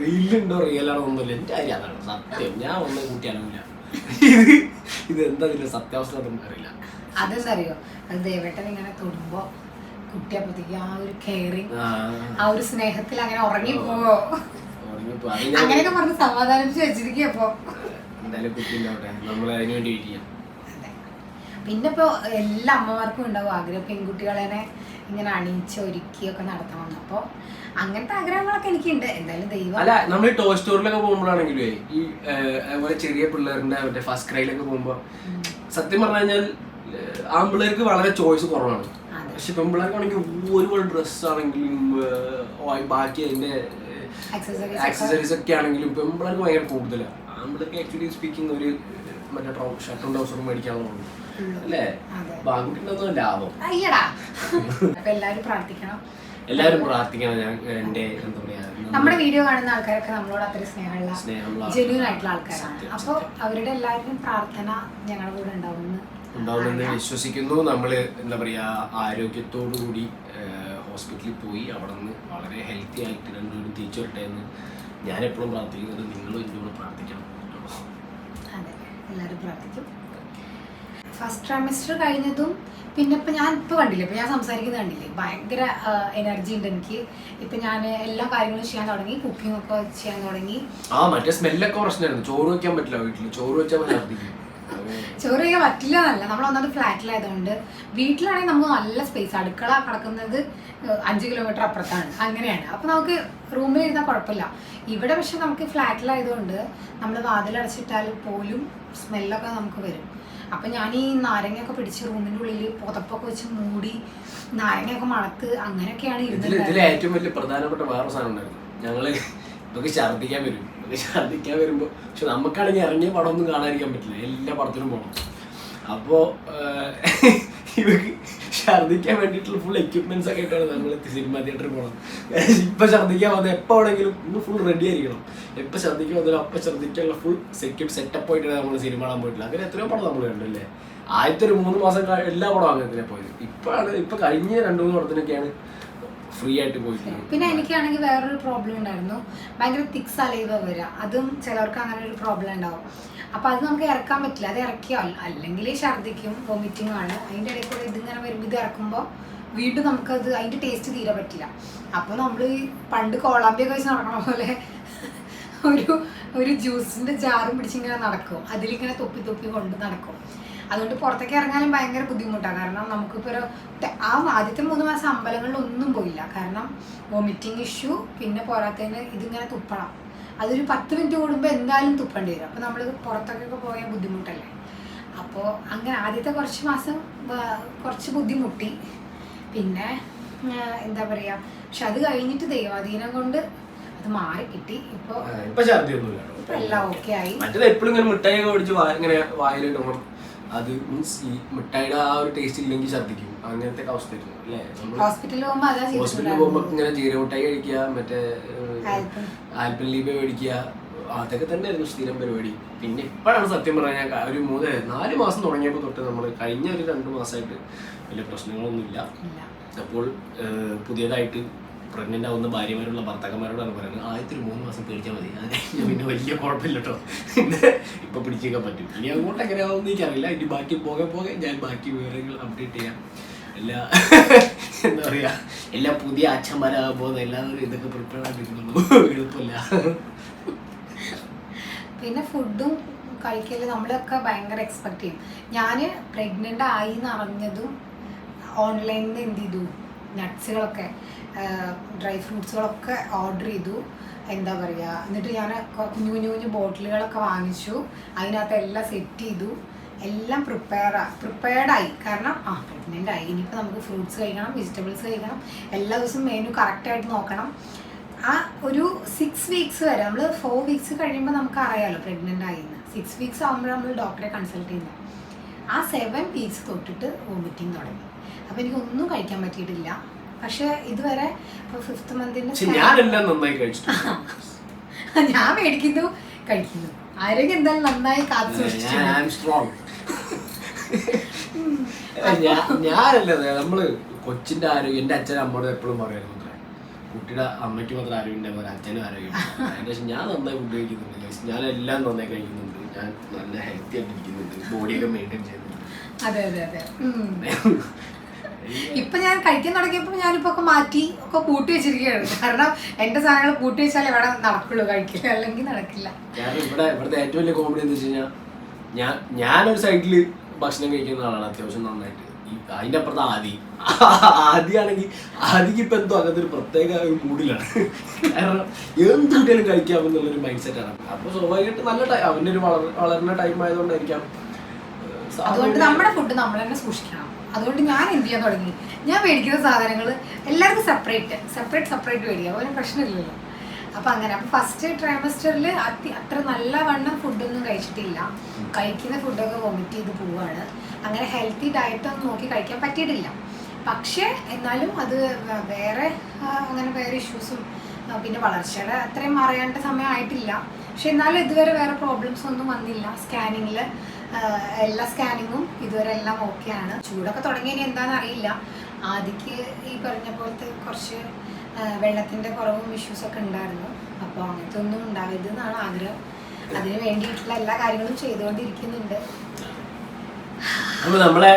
റീലുണ്ടോ റിയലാണോ ഒന്നുമില്ല, എന്റെ കാര്യം അതാണ് സത്യം. ഞാൻ ഒന്നും കൂട്ടിയാലില്ല. ഇത് എന്താ ഇതിന്റെ സത്യാവസ്ഥ അറിയില്ല. അതെന്താ അറിയോ, അത് ദേവേട്ടൻ ഇങ്ങനെ തൊടുമ്പോ കുട്ടി അപ്പത്തേക്ക് ആ ഒരു കെയറിങ്, ആ ഒരു സ്നേഹത്തിൽ അങ്ങനെ ഉറങ്ങിപ്പോവോ, അങ്ങനെയൊക്കെ പറഞ്ഞ് സമാധാനിച്ച് വെച്ചിരിക്കും. അപ്പൊ പിന്നെ ഇപ്പൊ എല്ലാ അമ്മമാർക്കും ഉണ്ടാവും ആഗ്രഹം പെൺകുട്ടികളെ ഇങ്ങനെ അണിയിച്ച് ഒരുക്കിയൊക്കെ നടത്തണം. അപ്പൊ അങ്ങനത്തെ ആഗ്രഹങ്ങളൊക്കെ എനിക്കുണ്ട്. എന്തായാലും ദൈവം. അല്ല, നമ്മൾ ടോയ് സ്റ്റോറിലൊക്കെ പോകുമ്പോഴാണെങ്കിലേ ഈ അതുപോലെ ചെറിയ പിള്ളേരുടെ മറ്റേ ഫസ്റ്റ് ക്രൈയിലൊക്കെ പോകുമ്പോ സത്യം പറഞ്ഞു കഴിഞ്ഞാൽ ആൺപിള്ളേർക്ക് വളരെ ചോയ്സ് കുറവാണ്. പക്ഷെ പെൺപിള്ളേർക്കാണെങ്കിൽ ഒരുപാട് ഡ്രസ്സ് ആണെങ്കിലും ബാക്കി അതിന്റെ ആക്സസറീസ് ഒക്കെ ആണെങ്കിലും പെൺപിള്ളേർക്ക് ഭയങ്കര കൂടുതലാണ്. ആൺപിള്ളേർക്ക് ആക്ച്വലി സ്പീക്കിംഗ് ഒരു മറ്റേ ഷർട്ടും ട്രൗസറും മേടിക്കാനുള്ളൂ അല്ലേ? അപ്പൊ ആൺകുട്ടിൻ്റെ ലാഭം. അയ്യടാ. അപ്പൊ എല്ലാവരും പ്രാർത്ഥിക്കണം, എല്ലാവരും പ്രാർത്ഥിക്കണം. ഞാൻ എൻ്റെ എന്താ പറയാ, നമ്മുടെ വീഡിയോ കാണുന്ന ആൾക്കാരൊക്കെ നമ്മളോട് അത്ര സ്നേഹമുള്ള ജെന്യൂൻ ആയിട്ടുള്ള ആൾക്കാരാണ്. അപ്പോൾ അവരുടെ എല്ലാവരുടെയും പ്രാർത്ഥന ഞങ്ങളുടെ കൂടെ ഉണ്ടാവുമെന്ന് വിശ്വസിക്കുന്നു. നമ്മള് എന്താ പറയാ ആരോഗ്യത്തോടു കൂടി ഹോസ്പിറ്റലിൽ പോയി അവിടെ നിന്ന് വളരെ ഹെൽത്തി ആയിട്ട് രണ്ടുപേരും തിരിച്ചു വരട്ടെ എന്ന് ഞാൻ എപ്പോഴും പ്രാർത്ഥിക്കുന്നത്. നിങ്ങളും എന്നോട് പ്രാർത്ഥിക്കണം. അതെ, എല്ലാവരും പ്രാർത്ഥിക്കും. ഫസ്റ്റ് ട്രൈമസ്റ്റർ കഴിഞ്ഞതും പിന്നെ ഇപ്പം ഞാൻ ഇപ്പോൾ കണ്ടില്ലേ, ഇപ്പം ഞാൻ സംസാരിക്കുന്നത് കണ്ടില്ലേ, ഭയങ്കര എനർജി ഉണ്ട് എനിക്ക്. ഇപ്പം ഞാൻ എല്ലാ കാര്യങ്ങളും ചെയ്യാൻ തുടങ്ങി, കുക്കിംഗ് ഒക്കെ ചെയ്യാൻ തുടങ്ങി. മറ്റേ സ്മെല്ലൊക്കെ പ്രശ്നമായിരുന്നു. ചോറ് വെക്കാൻ പറ്റില്ല വീട്ടിൽ. ചോറ് വെച്ചാൽ ചോറ് കഴിക്കാൻ പറ്റില്ല എന്നല്ല, നമ്മൾ ഒന്നാമത് ഫ്ലാറ്റിലായതുകൊണ്ട്. വീട്ടിലാണെങ്കിൽ നമുക്ക് നല്ല സ്പേസ്, അടുക്കള കിടക്കുന്നത് 5 കിലോമീറ്റർ അപ്പുറത്താണ്, അങ്ങനെയാണ്. അപ്പോൾ നമുക്ക് റൂമിൽ ഇരുന്നാൽ കുഴപ്പമില്ല. ഇവിടെ പക്ഷെ നമുക്ക് ഫ്ലാറ്റിലായതുകൊണ്ട് നമ്മൾ വാതിലടച്ചിട്ടാൽ പോലും സ്മെല്ലൊക്കെ നമുക്ക് വരും. അപ്പം ഞാൻ ഈ നാരങ്ങയൊക്കെ പിടിച്ച് റൂമിൻ്റെ ഉള്ളിൽ പുതപ്പൊക്കെ വെച്ച് മൂടി നാരങ്ങയൊക്കെ മണത്ത് അങ്ങനെയൊക്കെയാണ് ഇരുന്നത്. ഇതിൽ ഏറ്റവും വലിയ പ്രധാനപ്പെട്ട വേറെ സാധനം ഉണ്ടായിരുന്നു. ഞങ്ങള് നമുക്ക് ഛർദ്ദിക്കാൻ വരും. ഛർദ്ദിക്കാൻ വരുമ്പോൾ പക്ഷെ നമുക്കാണെങ്കിൽ ഇറങ്ങിയ പടമൊന്നും കാണാതിരിക്കാൻ പറ്റില്ല, എല്ലാ പടത്തിനും പോകണം. അപ്പോൾ ഇവർക്ക് ഛർദ്ദിക്കാൻ വേണ്ടിയിട്ടുള്ള ഫുൾ എക്യുപ്മെന്റ്സ് ഒക്കെ ആയിട്ടാണ് നമ്മൾ സിനിമ തിയേറ്ററിൽ പോകണം. ഇപ്പം ഛർദ്ദിക്കാൻ വന്നാൽ എപ്പോൾ വേണമെങ്കിലും ഇന്ന് ഫുൾ റെഡി ആയിരിക്കണം. എപ്പോൾ ഛർദ്ദിക്കാൻ വന്നാലും അപ്പം ഛർദ്ദിക്കാനുള്ള ഫുൾ സെറ്റപ്പ് ആയിട്ടാണ് നമ്മൾ സിനിമ കാണാൻ പോയിട്ടില്ല. അങ്ങനെ എത്രയോ പടം നമ്മൾ കണ്ടല്ലേ. ആദ്യത്തെ ഒരു 3 മാസം എല്ലാ പടവും അങ്ങനെ പോയത്. ഇപ്പം കഴിഞ്ഞ 2-3 പടത്തിനൊക്കെയാണ് ഫ്രീ ആയിട്ട് പോയിട്ടുണ്ട്. പിന്നെ എനിക്കാണെങ്കിൽ വേറൊരു പ്രോബ്ലം ഉണ്ടായിരുന്നു, ഭയങ്കര തിക്ക് സലൈവ വരിക. അതും ചിലർക്ക് അങ്ങനെ ഒരു പ്രോബ്ലം ഉണ്ടാവും. അപ്പം അത് നമുക്ക് ഇറക്കാൻ പറ്റില്ല. അത് ഇറക്കിയാൽ അല്ലെങ്കിൽ ഛർദ്ദിക്കും, വോമിറ്റിംഗ് ആണ്. അതിൻ്റെ ഇടയിൽ കൂടെ ഇതിങ്ങനെ വരുമ്പോൾ ഇത് ഇറക്കുമ്പോൾ വീണ്ടും നമുക്കത് അതിൻ്റെ ടേസ്റ്റ് തീരെ പറ്റില്ല. അപ്പോൾ നമ്മൾ പണ്ട് കോളാമ്പിയൊക്കെ വെച്ച് നടക്കണ പോലെ ഒരു ജ്യൂസിൻ്റെ ജാറും പിടിച്ചിങ്ങനെ നടക്കും, അതിലിങ്ങനെ തൊപ്പി കൊണ്ട് നടക്കും. അതുകൊണ്ട് പുറത്തേക്ക് ഇറങ്ങാനും ഭയങ്കര ബുദ്ധിമുട്ടാണ്. കാരണം നമുക്കിപ്പോൾ ആദ്യത്തെ 3 മാസം അമ്പലങ്ങളിൽ ഒന്നും പോയില്ല. കാരണം വോമിറ്റിംഗ് ഇഷ്യൂ, പിന്നെ പോരാത്തതിന് ഇതിങ്ങനെ തുപ്പണം. അതൊരു 10 മിനിറ്റ് കൂടുമ്പോൾ എന്തായാലും തുപ്പേണ്ടി വരും. അപ്പോൾ നമ്മൾ പുറത്തൊക്കെ പോയാൽ ബുദ്ധിമുട്ടല്ലേ. അപ്പോൾ അങ്ങനെ ആദ്യത്തെ കുറച്ച് മാസം കുറച്ച് ബുദ്ധിമുട്ടി. പിന്നെ എന്താ പറയുക, പക്ഷെ അത് കഴിഞ്ഞിട്ട് ദൈവാധീനം കൊണ്ട് അത് മാറി കിട്ടി. ഇപ്പോൾ എല്ലാം ഓക്കെ ആയി. മറ്റേത് എപ്പോഴും ഇങ്ങനെ മിഠായി ഒക്കെ പിടിച്ച് ഇങ്ങനെ വായിലിടണം. അത് മീൻസ് ഈ മിഠായിയുടെ ആ ഒരു ടേസ്റ്റ് ഇല്ലെങ്കിൽ ഛർദ്ദിക്കും. അങ്ങനത്തെ അവസ്ഥയായിരുന്നു അല്ലേ? ഹോസ്പിറ്റലിൽ പോകുമ്പോൾ ഇങ്ങനെ ജീരക മിഠായി കഴിക്കുക, മറ്റേ ആൽപ്പൻലീബ മേടിക്കുക, അതൊക്കെ തന്നെ ആയിരുന്നു സ്ഥിരം പരിപാടി. പിന്നെ ഇപ്പോഴാണ് സത്യം പറഞ്ഞാൽ ഒരു 3-4 മാസം തുടങ്ങിയപ്പോൾ തൊട്ട് നമ്മൾ കഴിഞ്ഞ ഒരു 2 മാസമായിട്ട് വലിയ പ്രശ്നങ്ങളൊന്നുമില്ല. അപ്പോൾ പുതിയതായിട്ട് പ്രഗ്നന്റ് ആവുന്ന ഭാര്യമാരുള്ള ഭർത്താക്കന്മാരോടാണ് പറയുന്നത്, ആദ്യത്തെ 3 മാസം പേടിച്ചാൽ മതി, അത് കഴിഞ്ഞാൽ പിന്നെ വലിയ കുഴപ്പമില്ല കേട്ടോ, പിന്നെ ഇപ്പൊ പിടിച്ചേക്കാൻ പറ്റും. ഇനി അങ്ങോട്ട് എങ്ങനെയാവുമെന്ന് എനിക്കറിയില്ല. ഇനി ബാക്കി പോകെ ഞാൻ ബാക്കി വിവരങ്ങൾ അപ്ഡേറ്റ് ചെയ്യാം. എല്ലാ എന്താ പറയാ, എല്ലാ പുതിയ അച്ഛന്മാരാകാൻ പോകുന്ന എല്ലാവരും ഇതൊക്കെ പ്രിപ്പയർ ആയിട്ടിരിക്കുന്നുള്ളൂ, എളുപ്പമില്ല. പിന്നെ ഫുഡും കഴിക്കല് നമ്മളൊക്കെ ഭയങ്കര എക്സ്പെക്ട് ചെയ്യും. ഞാൻ പ്രഗ്നന്റ് ആയി എന്ന് അറിഞ്ഞതും ഓൺലൈനിൽ നിന്ന് എന്ത് ചെയ്തു, നട്ട്സുകളൊക്കെ ഡ്രൈ ഫ്രൂട്ട്സുകളൊക്കെ ഓർഡർ ചെയ്തു. എന്താ പറയുക, എന്നിട്ട് ഞാൻ കുഞ്ഞു ബോട്ടിലുകളൊക്കെ വാങ്ങിച്ചു. അതിനകത്ത് എല്ലാം സെറ്റ് ചെയ്തു, എല്ലാം പ്രിപ്പയർഡായി. കാരണം പ്രഗ്നൻ്റ് ആയി, ഇനിയിപ്പോൾ നമുക്ക് ഫ്രൂട്ട്സ് കഴിക്കണം, വെജിറ്റബിൾസ് കഴിക്കണം, എല്ലാ ദിവസവും മെനു കറക്റ്റായിട്ട് നോക്കണം. ആ ഒരു 6 വീക്സ് വരെ, നമ്മൾ 4 വീക്സ് കഴിയുമ്പോൾ നമുക്ക് അറിയാമല്ലോ പ്രഗ്നൻ്റ് ആയിന്ന്. 6 വീക്സ് ആകുമ്പോൾ നമ്മൾ ഡോക്ടറെ കൺസൾട്ട് ചെയ്യുന്നത്. ആ 7 വീക്സ് തൊട്ടിട്ട് വോമിറ്റിംഗ് തുടങ്ങി. അപ്പോൾ എനിക്കൊന്നും കഴിക്കാൻ പറ്റിയിട്ടില്ല. പക്ഷെ ഇതുവരെ ഇപ്പോൾ 5th മന്തിന്റെ ഞാൻ മേടിക്കുന്നു, കഴിക്കുന്നു. ആരോഗ്യം എന്തായാലും നന്നായി കാത്തു സൂക്ഷിച്ചു. ഞാനല്ലേ നമ്മള് കൊച്ചിന്റെ ആരോഗ്യം, എൻ്റെ അച്ഛനും അമ്മയോട് എപ്പോഴും പറയായിരുന്നു, കുട്ടിയുടെ അമ്മയ്ക്ക് മാത്രം ആരോഗ്യം ഉണ്ടാകും, അച്ഛനും ആരോഗ്യം. പക്ഷെ ഞാൻ നന്നായി ഫുഡ് കഴിക്കുന്നുണ്ട്, ഞാൻ എല്ലാം നന്നായി കഴിക്കുന്നുണ്ട്, ഞാൻ നല്ല ഹെൽത്തി ആയിട്ട് ഇരിക്കുന്നുണ്ട്, ബോഡിയൊക്കെ മെയിൻറ്റെയിൻ ചെയ്യുന്നുണ്ട്. അതെ. ഇപ്പൊ ഞാൻ കഴിക്കാൻ തുടങ്ങിയപ്പോൾ ഞാനിപ്പോ ഒക്കെ മാറ്റി ഒക്കെ കൂട്ടി വെച്ചിരിക്കുകയാണ്. കാരണം എന്റെ സാധനങ്ങൾ കൂട്ടി വെച്ചാൽ എവിടെ നടക്കുള്ളൂ, കഴിക്കില്ല, അല്ലെങ്കിൽ നടക്കില്ല. ഇവിടുത്തെ ഏറ്റവും വലിയ കോമഡി എന്ന് വെച്ച് കഴിഞ്ഞാൽ, ഞാനൊരു സൈഡില് ഭക്ഷണം കഴിക്കുന്ന ആളാണ് അത്യാവശ്യം നന്നായിട്ട്. അതിന്റെ അപ്പുറത്ത് ആദ്യമാണെങ്കിൽ ആദ്യക്ക് ഇപ്പൊ എന്തോ അങ്ങനത്തെ ഒരു പ്രത്യേക ഒരു മൂഡിലാണ്. കാരണം എന്ത് കുട്ടികളും കഴിക്കാമെന്നുള്ളൊരു മൈൻഡ് സെറ്റാണ്. അപ്പൊ സ്വാഭാവികമായിട്ട് നല്ല അവന്റെ ഒരു വളർന്ന ടൈം ആയതുകൊണ്ടായിരിക്കാം. അതുകൊണ്ട് നമ്മുടെ ഫുഡ് നമ്മൾ തന്നെ സൂക്ഷിക്കണം. അതുകൊണ്ട് ഞാൻ എന്ത് ചെയ്യാൻ തുടങ്ങി, ഞാൻ മേടിക്കുന്ന സാധനങ്ങൾ എല്ലാവർക്കും സെപ്പറേറ്റ് മേടിക്കുക, ഒരു പ്രശ്നമില്ലല്ലോ. അപ്പൊ അങ്ങനെ അപ്പൊ ഫസ്റ്റ് ട്രൈമസ്റ്ററിൽ അത്ര നല്ല വണ്ണം ഫുഡൊന്നും കഴിച്ചിട്ടില്ല. കഴിക്കുന്ന ഫുഡൊക്കെ വൊമിറ്റ് ചെയ്ത് പോവാണ്. അങ്ങനെ ഹെൽത്തി ഡയറ്റൊന്നും നോക്കി കഴിക്കാൻ പറ്റിയിട്ടില്ല. പക്ഷേ എന്നാലും അത് വേറെ അങ്ങനെ വേറെ ഇഷ്യൂസും പിന്നെ വളർച്ചയുടെ അത്രയും അറിയേണ്ട സമയമായിട്ടില്ല. പക്ഷെ എന്നാലും ഇതുവരെ വേറെ പ്രോബ്ലംസ് ഒന്നും വന്നില്ല. സ്കാനിങ്ങിൽ എല്ലാ സ്കാനിങ്ങും ഇതുവരെ എല്ലാം ഓക്കെയാണ്. ചൂടൊക്കെ തുടങ്ങിയതിന് എന്താണെന്ന് അറിയില്ല. ആദ്യക്ക് ഈ പറഞ്ഞ പോലത്തെ കുറച്ച് വെള്ളത്തിൻ്റെ കുറവും ഇഷ്യൂസൊക്കെ ഉണ്ടായിരുന്നു. അപ്പോൾ അങ്ങനത്തെ ഒന്നും ഉണ്ടാവരുത് എന്നാണ് ആഗ്രഹം. അതിന് വേണ്ടിയിട്ടുള്ള എല്ലാ കാര്യങ്ങളും ചെയ്തുകൊണ്ടിരിക്കുന്നുണ്ട്. അപ്പോൾ നമ്മളെ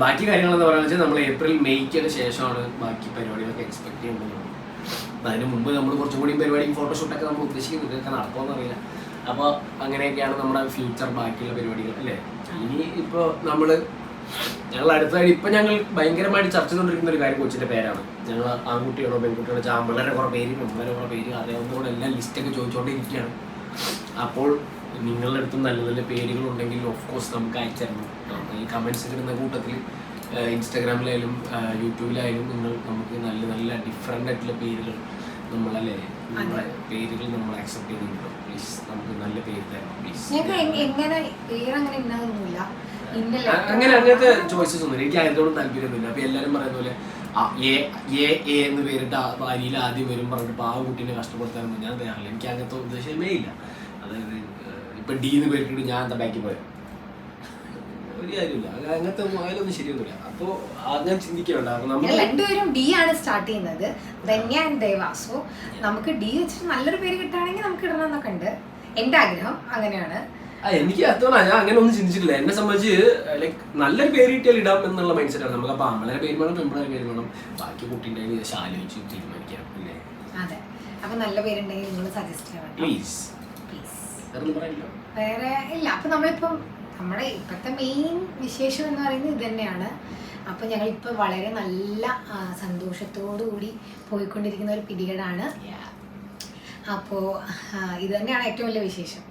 ബാക്കി കാര്യങ്ങളെന്ന് പറയുന്നത് വെച്ചാൽ നമ്മൾ ഏപ്രിൽ മെയ്ക്കൊക്കെ ശേഷമാണ് ബാക്കി പരിപാടികളൊക്കെ എക്സ്പെക്ട് ചെയ്യുന്നത്. അതിന് മുമ്പ് നമ്മൾ കുറച്ചും കൂടി പരിപാടിയും ഫോട്ടോഷൂട്ടൊക്കെ നമ്മൾ ഉദ്ദേശിക്കുന്നുണ്ട്. ഇതൊക്കെ നടക്കുമെന്ന് അറിയില്ല. അപ്പോൾ അങ്ങനെയൊക്കെയാണ് നമ്മുടെ ഫ്യൂച്ചർ ബാക്കിയുള്ള പരിപാടികൾ അല്ലേ. ഇനി ഇപ്പോൾ ഞങ്ങൾ അടുത്തതായിട്ട് ഇപ്പം ഞങ്ങൾ ഭയങ്കരമായിട്ട് ചർച്ച ചെയ്തുകൊണ്ടിരിക്കുന്ന ഒരു കാര്യം കൊച്ചിൻ്റെ പേരാണ്. ഞങ്ങൾ ആൺകുട്ടിയാണോ പെൺകുട്ടിയാണോ ആമ്പിള്ളേരെ കുറേ പേര് പെൺപിള്ളേരെ കുറേ പേര് അറിയാവുന്നതുകൊണ്ട് എല്ലാം ലിസ്റ്റൊക്കെ ചോദിച്ചുകൊണ്ടിരിക്കുകയാണ്. അപ്പോൾ നിങ്ങളുടെ അടുത്തും നല്ല നല്ല പേരുകൾ ഉണ്ടെങ്കിൽ ഓഫ് കോഴ്സ് നമുക്ക് അയച്ചിരുന്നു. ഈ കമൻറ്റ്സ് ഇടുന്ന കൂട്ടത്തിൽ ഇൻസ്റ്റാഗ്രാമിലായാലും യൂട്യൂബിലായാലും നമുക്ക് നല്ല നല്ല ഡിഫറെൻ്റ് ആയിട്ടുള്ള പേരുകൾ നമ്മളല്ലേ നമ്മളെ പേരുകൾ നമ്മൾ അക്സെപ്റ്റ് ചെയ്യുന്നുണ്ടോ? പ്ലീസ് നമുക്ക് നല്ല പേര് തരണം പ്ലീസ്. അങ്ങനത്തെ ചോയ്സസ് ഒന്നും എനിക്ക് ആയതോടും താല്പര്യമൊന്നുമില്ല. അപ്പോൾ എല്ലാവരും പറയുന്ന പോലെ എ എന്ന് പേരിട്ട് ഭാര്യയിൽ ആദ്യം വരും പറഞ്ഞിട്ട് ആ കുട്ടീനെ കഷ്ടപ്പെടുത്താനൊന്നും ഞാൻ തയ്യാറില്ല. എനിക്ക് അങ്ങനത്തെ ഉദ്ദേശമേ ഇല്ല. അതായത് ഇപ്പം ഡി എന്ന് പേരിട്ടിട്ട് ഞാൻ എന്താ ബാക്കി പോയത് ഒരു കാര്യമില്ല. അങ്ങനത്തെ അതിലൊന്നും ശരിയൊന്നുമില്ല. അപ്പോൾ അങ്ങനെ ചിന്തിക്കണ്ട. രണ്ടുപേരും ഡി ആണ് സ്റ്റാർട്ട് ചെയ്യുന്നത്, ധന്യ ആൻഡ് ദേവ. സോ നമുക്ക് ഡി വെച്ചിട്ട് നല്ലൊരു പേര് കിട്ടുകയാണെങ്കിൽ നമുക്ക് ഇടണം എന്നൊക്കെ ഉണ്ട്. എൻ്റെ ആഗ്രഹം അങ്ങനെയാണ്. എനിക്ക് അത്തോണ ഞാൻ അങ്ങനെ ഒന്നും ചിന്തിച്ചിട്ടില്ല. എന്നെ സംബന്ധിച്ച് ലൈക്ക് നല്ലൊരു പേര് കിട്ടിയാൽ ഇടാം എന്നുള്ള മൈൻഡ് സെറ്റാണ് നമുക്ക്. അപ്പോൾ ആമ്പിളരെ പേര് വേണം പെമ്പിളരെ പേര് വേണം, ബാക്കി കുട്ടീൻ്റെ ആലോചിച്ച് തീരുമാനിക്കാം അല്ലേ. അതെ, അപ്പൊ നല്ല പേരുണ്ടെങ്കിൽ നിങ്ങൾ സജസ്റ്റ് ചെയ്യണം പ്ലീസ്. വേറെ ഇല്ല. അപ്പൊ നമ്മളിപ്പം നമ്മുടെ ഇപ്പോഴത്തെ മെയിൻ വിശേഷം എന്ന് പറയുന്നത് ഇത് തന്നെയാണ്. അപ്പൊ ഞങ്ങളിപ്പോൾ വളരെ നല്ല സന്തോഷത്തോടു കൂടി പോയിക്കൊണ്ടിരിക്കുന്ന ഒരു പീരീഡാണ്. അപ്പോൾ ഇത് തന്നെയാണ് ഏറ്റവും വലിയ വിശേഷം.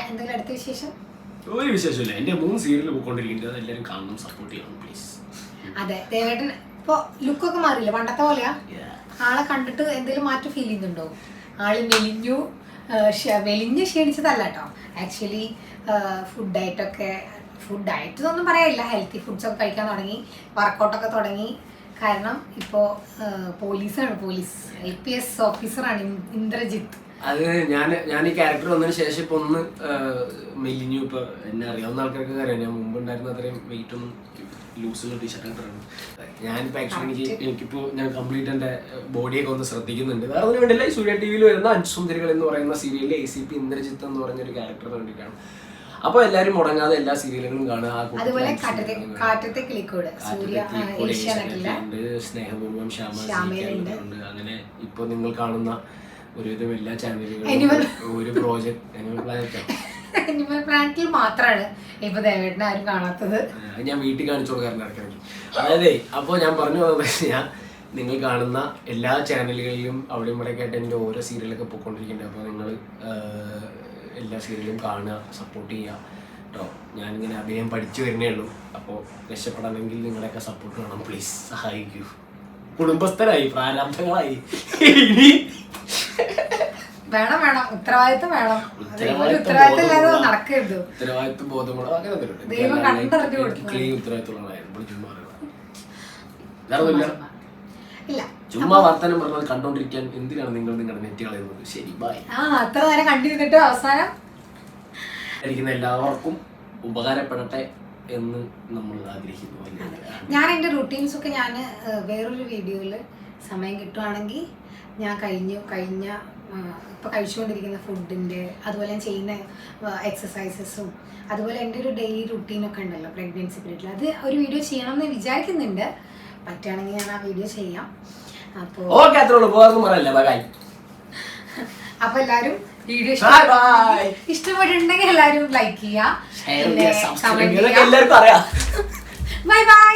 എന്തെങ്കിലും അടുത്ത വിശേഷം? ഒരു വിശേഷമില്ല. എൻ്റെ 3 സീരിയൽ പോയിക്കൊണ്ടിരിക്കുന്നത് എല്ലാവരും കാണണം, സപ്പോർട്ട് ചെയ്യണം പ്ലീസ്. അതെ, ദേവേട്ടൻ ഇപ്പോൾ ലുക്കൊക്കെ മാറിയില്ല, പണ്ടത്തെ പോലെയാ? ആളെ കണ്ടിട്ട് എന്തെങ്കിലും മാറ്റം ഫീൽ ചെയ്യുന്നുണ്ടോ? ആള് മെലിഞ്ഞ് ക്ഷീണിച്ചതല്ല കേട്ടോ. ആക്ച്വലി ഫുഡ് ഡയറ്റ് ഒന്നും പറയാനില്ല, ഹെൽത്തി ഫുഡ്സൊക്കെ കഴിക്കാൻ തുടങ്ങി, വർക്കൗട്ടൊക്കെ തുടങ്ങി. കാരണം ഇപ്പോൾ പോലീസ് IPS ഓഫീസറാണ് ഇന്ദ്രജിത്ത്. അത് ഞാൻ ഈ ക്യാരക്ടർ വന്നതിന് ശേഷം ഇപ്പൊ ഒന്ന് മെലിഞ്ഞു. ഇപ്പൊ എന്നെ അറിയാവുന്ന ആൾക്കാർക്ക് അറിയാം, ഞാൻ മുമ്പ് ഉണ്ടായിരുന്ന അത്രയും വെയിറ്റ് ഒന്നും ലൂസുള്ള ടീഷർട്ട് ഇട്ടാണ് ഞാനിപ്പോ. ആക്ച്വലി എനിക്കിപ്പോ ഞാൻ കംപ്ലീറ്റ് എന്റെ ബോഡിയൊക്കെ ഒന്ന് ശ്രദ്ധിക്കുന്നുണ്ട്. വേറെ ഒന്നും വേണ്ടില്ല, ഈ സൂര്യ ടിവിയിൽ വരുന്ന 5 സുന്ദരികൾ എന്ന് പറയുന്ന സീരിയലിലെ ACP ഇന്ദ്രജിത്ത് എന്ന് പറഞ്ഞ ഒരു ക്യാരക്ടറിന് വേണ്ടിയിട്ടാണ്. അപ്പൊ എല്ലാരും മുടങ്ങാതെ എല്ലാ സീരിയലുകളും കാണുക. സ്നേഹപൂർവ്വം ശ്യാമയുണ്ട്. അങ്ങനെ ഇപ്പൊ നിങ്ങൾ കാണുന്ന ഒരുവിധം എല്ലാ ചാനലുകളും ഒരു പ്രോജക്ട് അനിമൽ പ്ലാനറ്റിൽ മാത്രമാണ് ഇപ്പൊ ദേവേട്ടനെ ആരും കാണാത്തത്. ഞാൻ വീട്ടിൽ കാണിച്ചു കൊടുക്കാറുണ്ട് ഇടയ്ക്കിടയ്ക്ക്. അതായത് അപ്പോൾ ഞാൻ പറഞ്ഞു ഞാൻ നിങ്ങൾ കാണുന്ന എല്ലാ ചാനലുകളിലും അവിടെ ഇവിടെയൊക്കെ ആയിട്ട് എൻ്റെ ഓരോ സീരിയലൊക്കെ പോയിക്കൊണ്ടിരിക്കുന്നുണ്ട്. അപ്പോൾ നിങ്ങൾ എല്ലാ സീരിയലും കാണുക, സപ്പോർട്ട് ചെയ്യുക കേട്ടോ. ഞാനിങ്ങനെ അഭിനയം പഠിച്ചു വരുന്നേ ഉള്ളൂ. അപ്പോൾ രക്ഷപ്പെടണമെങ്കിൽ നിങ്ങളെയൊക്കെ സപ്പോർട്ട് വേണം പ്ലീസ്, സഹായിക്കൂ. കുടുംബസ്ഥരായി, പ്രാരാബ്ധങ്ങളായി, വേണം ഉത്തരവാദിത്വം വേണം. നടക്കരുത്. ഉത്തരവാദിത്വ ബോധമുള്ള ചുമ്മാ വർത്തമാനം പറഞ്ഞത് കണ്ടോണ്ടിരിക്കാൻ എന്തിനാണ് നിങ്ങൾ നിങ്ങളുടെ നെറ്റ് കളയുന്നത്? ശരി, ബൈ. അത്ര നേരം കണ്ടിരുന്നിട്ട് അവസാനം എല്ലാവർക്കും ഉപകാരപ്പെടട്ടെ എന്ന് നമ്മൾ ആഗ്രഹിക്കുന്നു. ഞാൻ എൻ്റെ റുട്ടീൻസ് ഒക്കെ ഞാൻ വേറൊരു വീഡിയോയിൽ സമയം കിട്ടുവാണെങ്കിൽ ഞാൻ കഴിഞ്ഞ ഇപ്പോൾ കഴിച്ചുകൊണ്ടിരിക്കുന്ന ഫുഡിൻ്റെ, അതുപോലെ ഞാൻ ചെയ്യുന്ന എക്സസൈസസും, അതുപോലെ എൻ്റെ ഒരു ഡെയിലി റുട്ടീനൊക്കെ ഉണ്ടല്ലോ പ്രഗ്നൻസി പീരീഡിൽ, അത് ഒരു വീഡിയോ ചെയ്യണം എന്ന് വിചാരിക്കുന്നുണ്ട്. പറ്റുകയാണെങ്കിൽ ഞാൻ ആ വീഡിയോ ചെയ്യാം. അപ്പോൾ എല്ലാവരും വീഡിയോ ഇഷ്ടപ്പെട്ടിട്ടുണ്ടെങ്കിൽ എല്ലാവരും ലൈക്ക് ചെയ്യുക, കമന്റ് ചെയ്യുക. Bye bye.